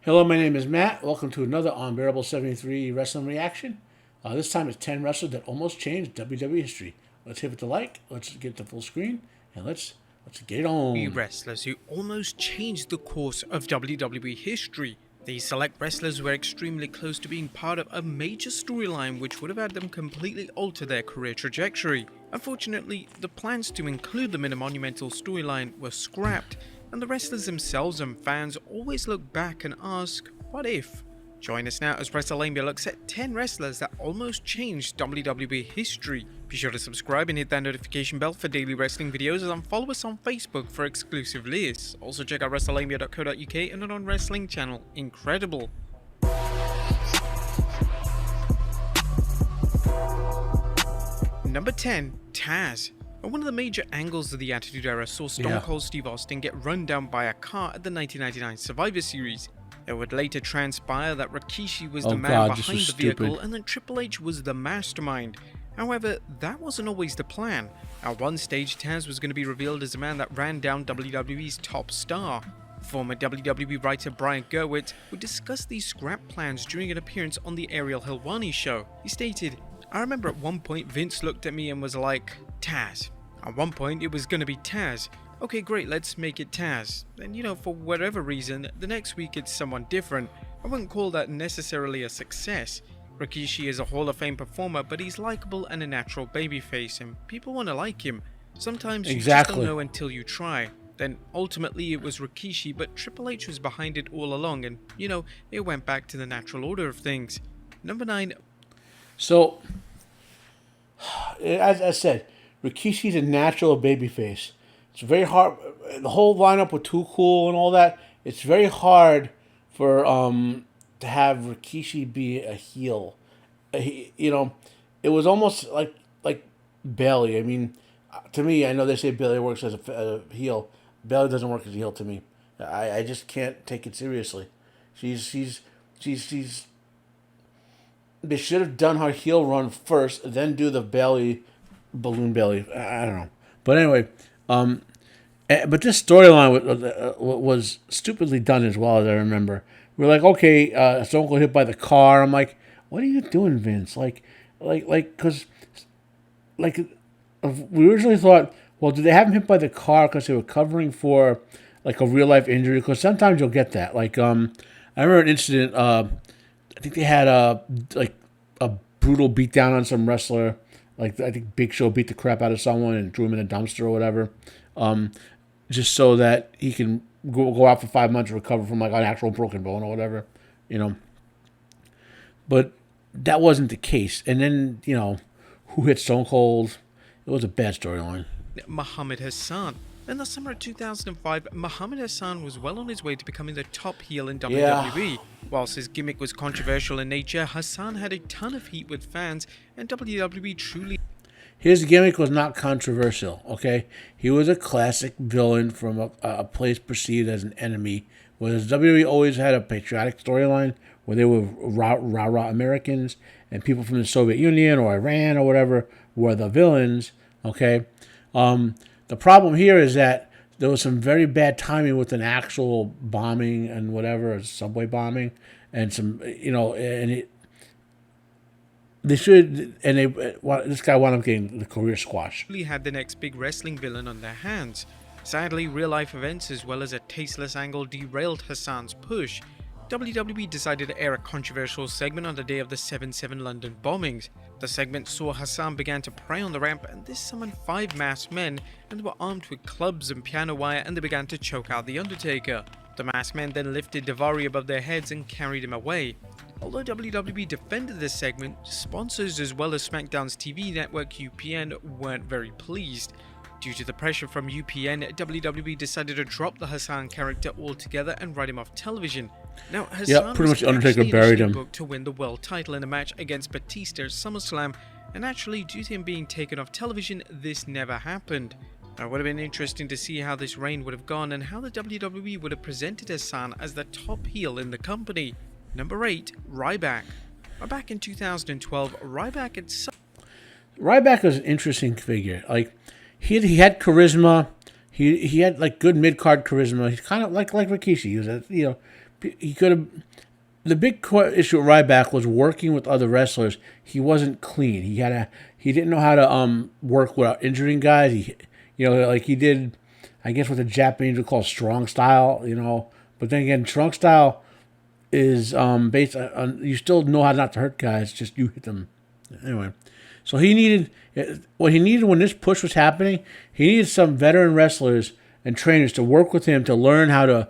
Hello, my name is Matt. Welcome to another Unbearable 73 Wrestling Reaction. This time it's 10 wrestlers that almost changed WWE history. Let's hit the like, let's get the full screen, and let's get it on. Wrestlers who almost changed the course of WWE history. These select wrestlers were extremely close to being part of a major storyline which would have had them completely alter their career trajectory. Unfortunately, the plans to include them in a monumental storyline were scrapped, and the wrestlers themselves and fans always look back and ask, what if? Join us now as Wrestlelamia looks at 10 wrestlers that almost changed WWE history. Be sure to subscribe and hit that notification bell for daily wrestling videos, and follow us on Facebook for exclusive lists. Also check out Wrestlelamia.co.uk and our non-wrestling channel, Incredible. Number 10, Taz. One of the major angles of the Attitude Era saw Stone Cold Steve Austin get run down by a car at the 1999 Survivor Series. It would later transpire that Rikishi was the man behind the vehicle and that Triple H was the mastermind. However, that wasn't always the plan. At one stage, Taz was going to be revealed as a man that ran down WWE's top star. Former WWE writer Brian Gerwitz would discuss these scrap plans during an appearance on the Ariel Helwani show. He stated, "I remember at one point Vince looked at me and was like, Taz. At one point it was going to be Taz. Okay, great, let's make it Taz. And for whatever reason, the next week it's someone different. I wouldn't call that necessarily a success. Rikishi is a Hall of Fame performer, but he's likable and a natural babyface, and people want to like him. Sometimes you just don't know until you try." Then ultimately it was Rikishi, but Triple H was behind it all along, and it went back to the natural order of things. Number 9. So, as I said, Rikishi's a natural babyface. It's very hard. The whole lineup with Too Cool and all that. It's very hard for to have Rikishi be a heel. It was almost like Bayley. I mean, to me, I know they say Bayley works as a heel. Bayley doesn't work as a heel to me. I just can't take it seriously. She's. They should have done her heel run first, then do the Bayley. Balloon Bayley. I don't know. But anyway, but this storyline was stupidly done as well, as I remember. We're like, okay, Stone Cold hit by the car. I'm like, what are you doing, Vince? Because we originally thought, well, did they have him hit by the car because they were covering for like a real life injury? Because sometimes you'll get that. I remember an incident. I think they had a brutal beatdown on some wrestler. I think Big Show beat the crap out of someone and threw him in a dumpster or whatever, just so that he can go out for 5 months and recover from an actual broken bone or whatever, But that wasn't the case. And then, who hit Stone Cold? It was a bad storyline. Muhammad Hassan. In the summer of 2005, Muhammad Hassan was well on his way to becoming the top heel in WWE. Yeah. Whilst his gimmick was controversial in nature, Hassan had a ton of heat with fans, and WWE truly... His gimmick was not controversial, okay? He was a classic villain from a place perceived as an enemy, whereas WWE always had a patriotic storyline where they were rah-rah Americans, and people from the Soviet Union or Iran or whatever were the villains, okay? The problem here is that there was some very bad timing with an actual bombing and whatever, a subway bombing, and some, this guy wound up getting the career squash. Really had the next big wrestling villain on their hands. Sadly, real-life events as well as a tasteless angle derailed Hassan's push. WWE decided to air a controversial segment on the day of the 7/7 London bombings. The segment saw Hassan began to prey on the ramp, and this summoned 5 masked men, and they were armed with clubs and piano wire, and they began to choke out The Undertaker. The masked men then lifted Daivari above their heads and carried him away. Although WWE defended this segment, sponsors as well as SmackDown's TV network UPN weren't very pleased. Due to the pressure from UPN, WWE decided to drop the Hassan character altogether and write him off television. Now, Hassan pretty much Undertaker buried him. Booked to win the world title in a match against Batista at SummerSlam, and actually, due to him being taken off television, this never happened. Now, it would have been interesting to see how this reign would have gone and how the WWE would have presented Hassan as the top heel in the company. Number 8, Ryback. Back in 2012, Ryback was an interesting figure. He had charisma. He had good mid card charisma. He's kind of like Rikishi. He was he could have. The big issue with Ryback was working with other wrestlers. He wasn't clean. He didn't know how to work without injuring guys. Like he did, I guess what the Japanese would call strong style. But then again, strong style is based on you still know how not to hurt guys. Just you hit them anyway. So he needed what he needed when this push was happening. He needed some veteran wrestlers and trainers to work with him to learn how to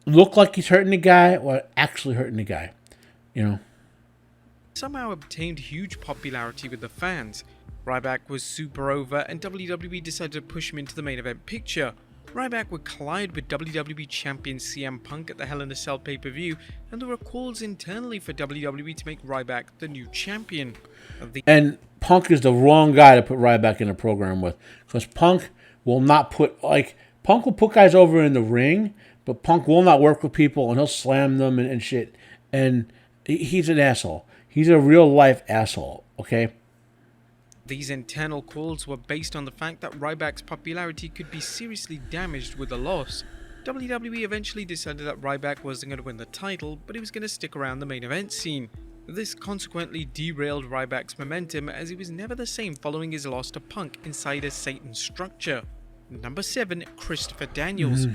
look like he's hurting the guy or actually hurting the guy. Somehow obtained huge popularity with the fans. Ryback was super over, and WWE decided to push him into the main event picture. Ryback would collide with WWE Champion CM Punk at the Hell in a Cell pay-per-view, and there were calls internally for WWE to make Ryback the new champion. And Punk is the wrong guy to put Ryback in a program with, because Punk will not Punk will put guys over in the ring, but Punk will not work with people, and he'll slam them and shit. And he's an asshole. He's a real-life asshole, okay? These internal calls were based on the fact that Ryback's popularity could be seriously damaged with a loss. WWE eventually decided that Ryback wasn't going to win the title, but he was going to stick around the main event scene. This consequently derailed Ryback's momentum, as he was never the same following his loss to Punk inside a Satan structure. Number 7, Christopher Daniels.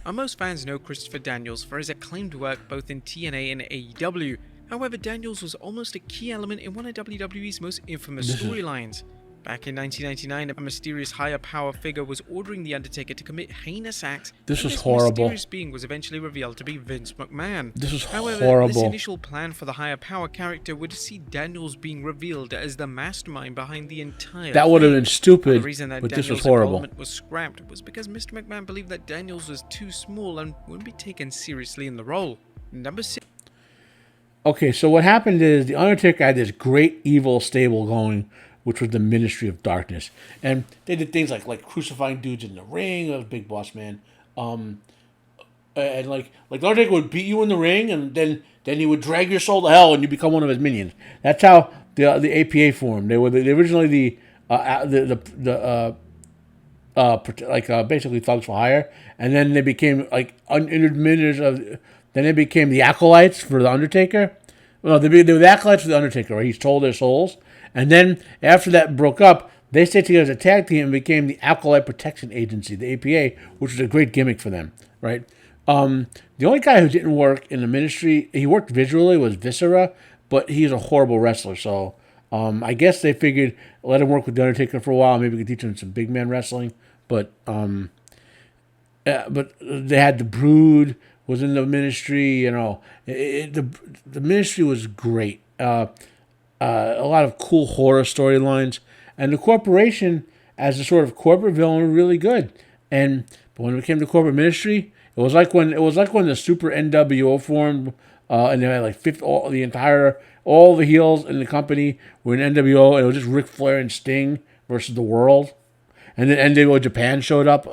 Most fans know Christopher Daniels for his acclaimed work both in TNA and AEW. However, Daniels was almost a key element in one of WWE's most infamous storylines. Back in 1999, a mysterious higher power figure was ordering The Undertaker to commit heinous acts. This was horrible. This mysterious being was eventually revealed to be Vince McMahon. This was However, horrible. This initial plan for the higher power character would see Daniels being revealed as the mastermind behind the entire That would have been stupid, the reason that but Daniels' this was horrible. involvement was scrapped was because Mr. McMahon believed that Daniels was too small and wouldn't be taken seriously in the role. Number 6. Okay, so what happened is The Undertaker had this great evil stable going, which was the Ministry of Darkness. And they did things like crucifying dudes in the ring. That was Big Boss Man. And like The Undertaker would beat you in the ring, and then he would drag your soul to hell, and you become one of his minions. That's how the APA formed. They were originally basically thugs for hire, and then they became unadmitted of. Then they became the acolytes for the Undertaker. Well, they were the acolytes for the Undertaker, right? He stole their souls. And then after that broke up, they stayed together as a tag team and became the Acolyte Protection Agency, the APA, which was a great gimmick for them, right? The only guy who didn't work in the Ministry, he worked visually, was Viscera, but he's a horrible wrestler. So I guess they figured let him work with the Undertaker for a while. Maybe we could teach him some big man wrestling. But they had the Brood was in the Ministry. The Ministry was great. A lot of cool horror storylines, and the Corporation as a sort of corporate villain were really good. But when it came to corporate Ministry, it was like when the Super NWO formed, and they had all the heels in the company were in NWO, and it was just Ric Flair and Sting versus the world, and then NWO Japan showed up.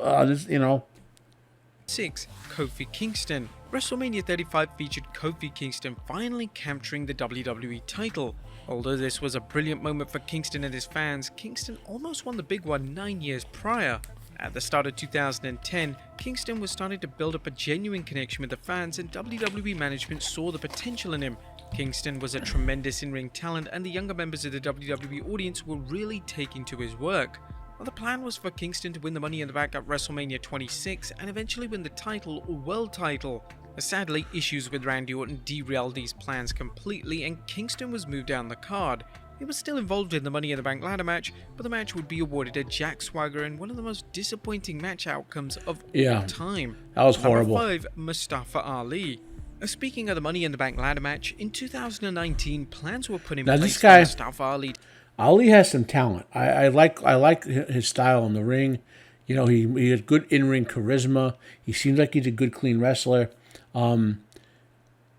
6. Kofi Kingston. WrestleMania 35 featured Kofi Kingston finally capturing the WWE title. Although this was a brilliant moment for Kingston and his fans, Kingston almost won the big one 9 years prior. At the start of 2010, Kingston was starting to build up a genuine connection with the fans, and WWE management saw the potential in him. Kingston was a tremendous in-ring talent, and the younger members of the WWE audience were really taking to his work. Well, the plan was for Kingston to win the Money in the Bank at WrestleMania 26 and eventually win the title or world title. Sadly, issues with Randy Orton derailed these plans completely, and Kingston was moved down the card. He was still involved in the Money in the Bank ladder match, but the match would be awarded to Jack Swagger in one of the most disappointing match outcomes of all time. That was horrible. Number 5, Mustafa Ali. Speaking of the Money in the Bank ladder match, in 2019, plans were put in place for Mustafa Ali. Ali has some talent. I like his style in the ring. He has good in-ring charisma. He seems like he's a good, clean wrestler.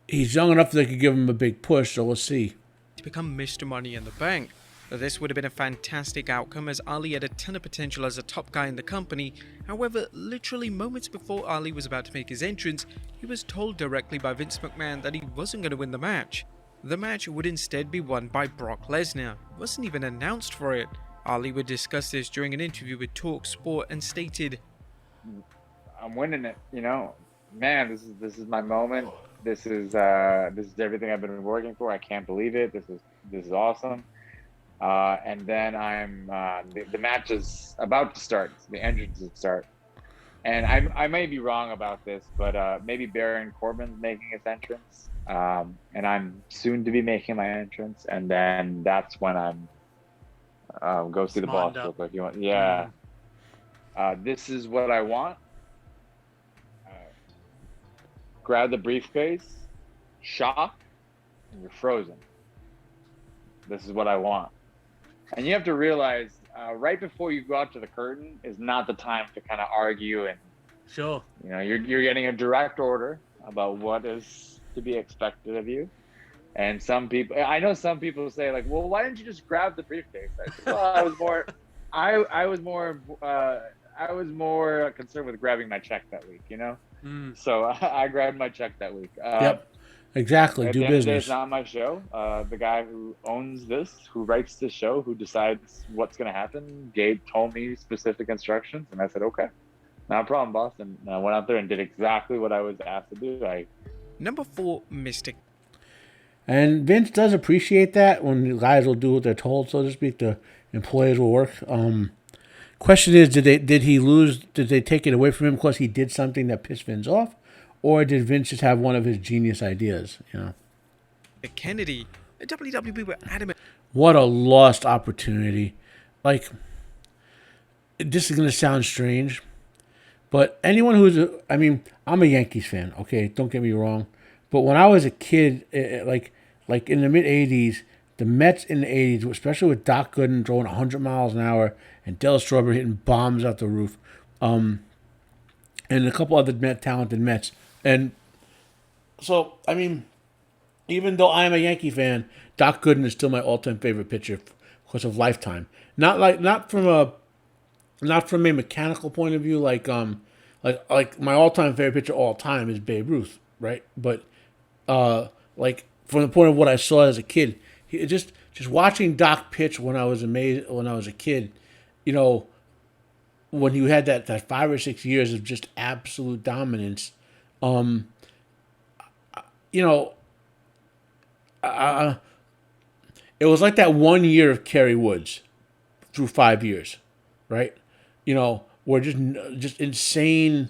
He's young enough that they could give him a big push, so we'll see. To become Mr. Money in the Bank. This would have been a fantastic outcome, as Ali had a ton of potential as a top guy in the company. However, literally moments before Ali was about to make his entrance, he was told directly by Vince McMahon that he wasn't going to win the match. The match would instead be won by Brock Lesnar. It wasn't even announced for it. Ali would discuss this during an interview with Talk Sport and stated, I'm winning it, Man, this is my moment. This is everything I've been working for. I can't believe it. This is awesome. And then the match is about to start. The entrance is start. And I may be wrong about this, but maybe Baron Corbin's making his entrance. And I'm soon to be making my entrance, and then that's when I'm go see the boss real quick. You want? Yeah. This is what I want. Grab the briefcase, shock, and you're frozen. This is what I want. And you have to realize right before you go out to the curtain is not the time to kind of argue and Sure. you know you're getting a direct order about what is to be expected of you. And I know some people say like, well, why didn't you just grab the briefcase? I said, well, I was more concerned with grabbing my check that week, you know. So I grabbed my check that week. Yep. Exactly. Do business. It's not my show. The guy who owns this, who writes this show, who decides what's going to happen, Gabe told me specific instructions, and I said, okay, not a problem, boss. And I went out there and did exactly what I was asked to do. Number 4, Mystic. And Vince does appreciate that when the guys will do what they're told, so to speak. The employees will work. Question is, did he lose? Did they take it away from him because he did something that pissed Vince off, or did Vince just have one of his genius ideas? You know. Kennedy. The WWE were adamant. What a lost opportunity! Like, this is gonna sound strange, but anyone who's I'm a Yankees fan. Okay, don't get me wrong. But when I was a kid, like in the mid '80s, the Mets in the '80s, especially with Doc Gooden throwing 100 miles an hour and Del Strawberry hitting bombs out the roof, and a couple other talented Mets, and so even though I am a Yankee fan, Doc Gooden is still my all-time favorite pitcher because of lifetime. Not from a mechanical point of view, like my all-time favorite pitcher all time is Babe Ruth, right? But like from the point of what I saw as a kid, just watching Doc pitch when I was a kid, you know, when you had that 5 or 6 years of just absolute dominance, you know, it was like that 1 year of Kerry Woods through 5 years, right? You know, were just insane,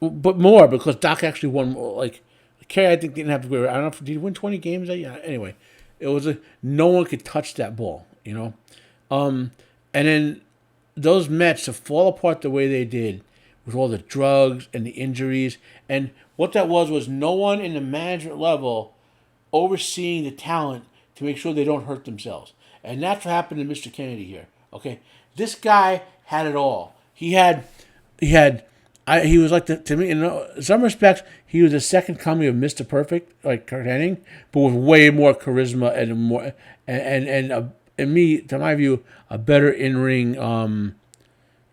but more because Doc actually won more. Like Kerry, I think didn't have to go. I don't know. Did he win 20 games that year? Anyway, it was no one could touch that ball, you know. And then those Mets to fall apart the way they did with all the drugs and the injuries, and what that was no one in the management level overseeing the talent to make sure they don't hurt themselves. And that's what happened to Mr. Kennedy here. Okay, this guy had it all. He was like to me in some respects he was the second coming of Mr. Perfect, like Kurt Hennig, but with way more charisma and more and me, to my view, a better in-ring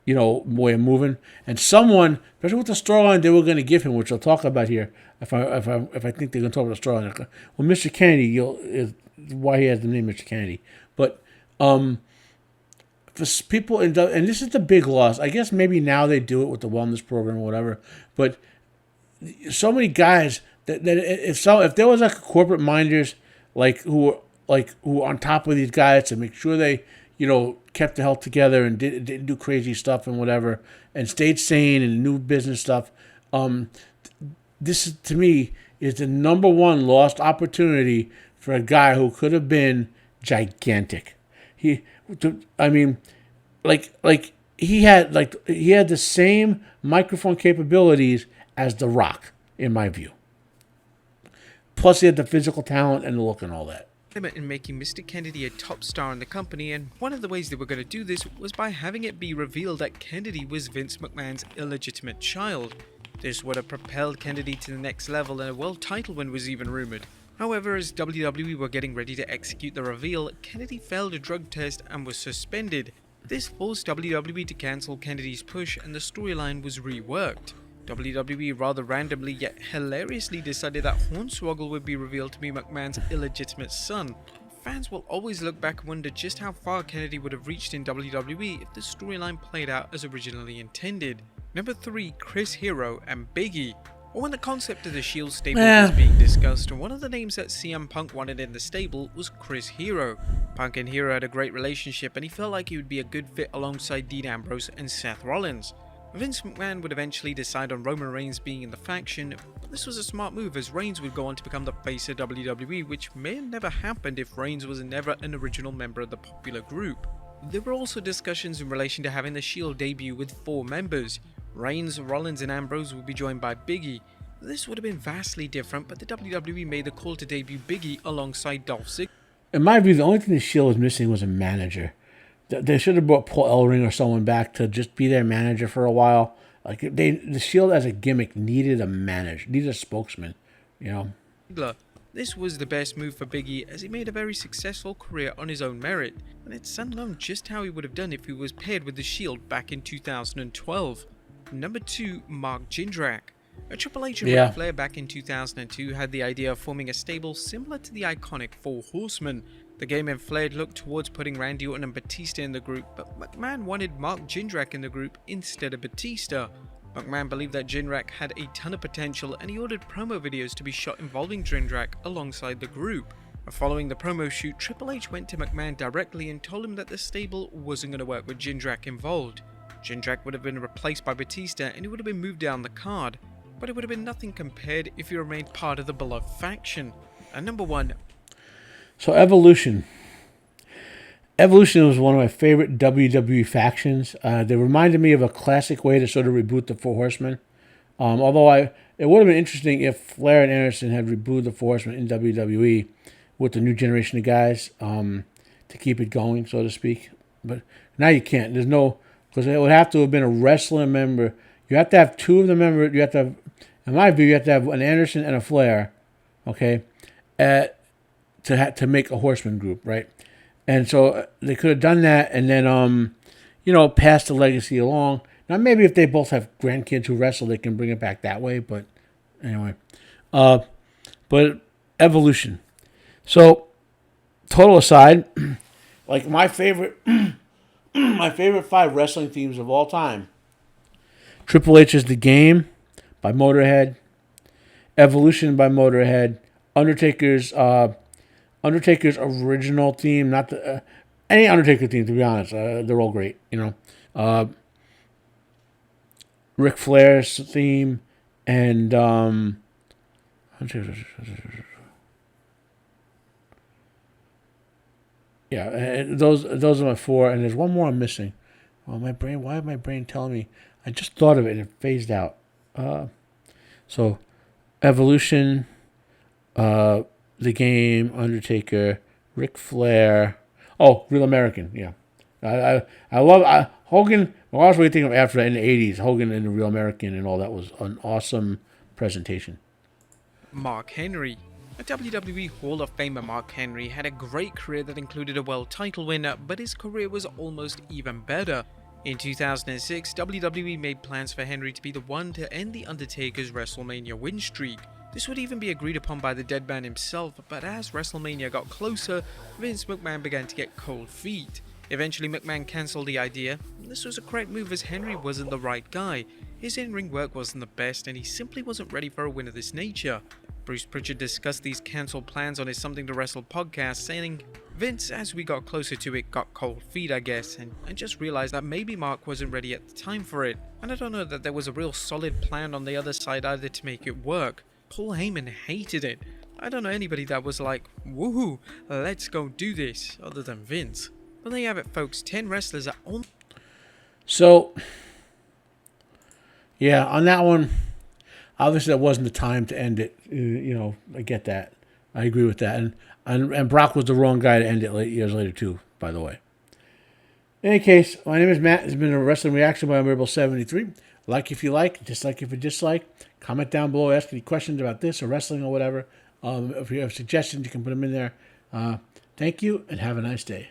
way of moving. And someone, especially with the storyline they were going to give him, which I'll talk about here, if I think they're going to talk about the storyline. Well, Mr. Kennedy is why he has the name Mr. Kennedy, but for people and this is the big loss. I guess maybe now they do it with the wellness program or whatever. But so many guys that if there was like corporate minders who were on top of these guys to make sure they kept the health together and didn't do crazy stuff and whatever and stayed sane and new business stuff. This to me is the number one lost opportunity for a guy who could have been gigantic. He had the same microphone capabilities as The Rock, in my view. Plus, he had the physical talent and the look and all that. In making Mr. Kennedy a top star in the company, and one of the ways they were going to do this was by having it be revealed that Kennedy was Vince McMahon's illegitimate child. This would have propelled Kennedy to the next level, and a world title win was even rumored. However, as WWE were getting ready to execute the reveal, Kennedy failed a drug test and was suspended. This forced WWE to cancel Kennedy's push, and the storyline was reworked. WWE rather randomly yet hilariously decided that Hornswoggle would be revealed to be McMahon's illegitimate son. Fans will always look back and wonder just how far Kennedy would have reached in WWE if the storyline played out as originally intended. Number 3, Chris Hero and Big E. When the concept of the Shield stable was being discussed, one of the names that CM Punk wanted in the stable was Chris Hero. Punk and Hero had a great relationship, and he felt like he would be a good fit alongside Dean Ambrose and Seth Rollins. Vince McMahon would eventually decide on Roman Reigns being in the faction, but this was a smart move as Reigns would go on to become the face of WWE, which may have never happened if Reigns was never an original member of the popular group. There were also discussions in relation to having the Shield debut with 4 members. Reigns, Rollins and Ambrose would be joined by Biggie. This would have been vastly different, but the WWE made the call to debut Biggie alongside Dolph Ziggler. In my view, the only thing the Shield was missing was a manager. They should have brought Paul Ellering or someone back to just be their manager for a while. Like the Shield as a gimmick needed a manager, needed a spokesman, you know. This was the best move for Biggie as he made a very successful career on his own merit, and it's unknown just how he would have done if he was paired with the Shield back in 2012. Number 2, Mark Jindrak. Triple H and Ric Flair back in 2002 had the idea of forming a stable similar to the iconic Four Horsemen. The game and Flair looked towards putting Randy Orton and Batista in the group, but McMahon wanted Mark Jindrak in the group instead of Batista. McMahon believed that Jindrak had a ton of potential, and he ordered promo videos to be shot involving Jindrak alongside the group. Following the promo shoot, Triple H went to McMahon directly and told him that the stable wasn't going to work with Jindrak involved. Jindrak would have been replaced by Batista and he would have been moved down the card, but it would have been nothing compared if he remained part of the beloved faction. And number 1. So Evolution. Evolution was one of my favorite WWE factions. They reminded me of a classic way to sort of reboot the Four Horsemen. Although it would have been interesting if Flair and Anderson had rebooted the Four Horsemen in WWE with the new generation of guys to keep it going, so to speak. But now you can't. There's no, because it would have to have been a wrestling member. You have to have 2 of the members. You have to have, in my view, you have to have an Anderson and a Flair, okay, to make a Horseman group, right? And so they could have done that and then, pass the legacy along. Now, maybe if they both have grandkids who wrestle, they can bring it back that way. But anyway, but Evolution. So, total aside, like my favorite 5 wrestling themes of all time. Triple H's The Game by Motorhead. Evolution by Motorhead. Undertaker's original theme, not the any Undertaker theme, to be honest. They're all great, Ric Flair's theme and those are my 4. And there's one more I'm missing. Well, my brain. Why is my brain telling me? I just thought of it and it phased out. So, Evolution. The Game, Undertaker, Ric Flair. Oh, Real American, yeah. I love Hogan. I was really thinking of after that in the 80s, Hogan and the Real American and all that was an awesome presentation. Mark Henry. A WWE Hall of Famer, Mark Henry had a great career that included a world title winner, but his career was almost even better. In 2006, WWE made plans for Henry to be the one to end The Undertaker's WrestleMania win streak. This would even be agreed upon by the dead man himself, but as WrestleMania got closer, Vince McMahon began to get cold feet. Eventually, McMahon cancelled the idea. This was a correct move as Henry wasn't the right guy. His in-ring work wasn't the best, and he simply wasn't ready for a win of this nature. Bruce Pritchard discussed these cancelled plans on his Something to Wrestle podcast, saying, Vince, as we got closer to it, got cold feet, I guess, and just realized that maybe Mark wasn't ready at the time for it. And I don't know that there was a real solid plan on the other side either to make it work. Paul Heyman hated it. I don't know anybody that was like, woohoo, let's go do this, other than Vince. Well, there you have it, folks. 10 wrestlers are on. So, yeah, on that one, obviously that wasn't the time to end it. I get that. I agree with that. And Brock was the wrong guy to end it years later, too, by the way. In any case, my name is Matt. It's been a Wrestling Reaction by Unbearable 73. Like if you like, dislike if you dislike. Comment down below, ask any questions about this or wrestling or whatever. If you have suggestions, you can put them in there. Thank you, and have a nice day.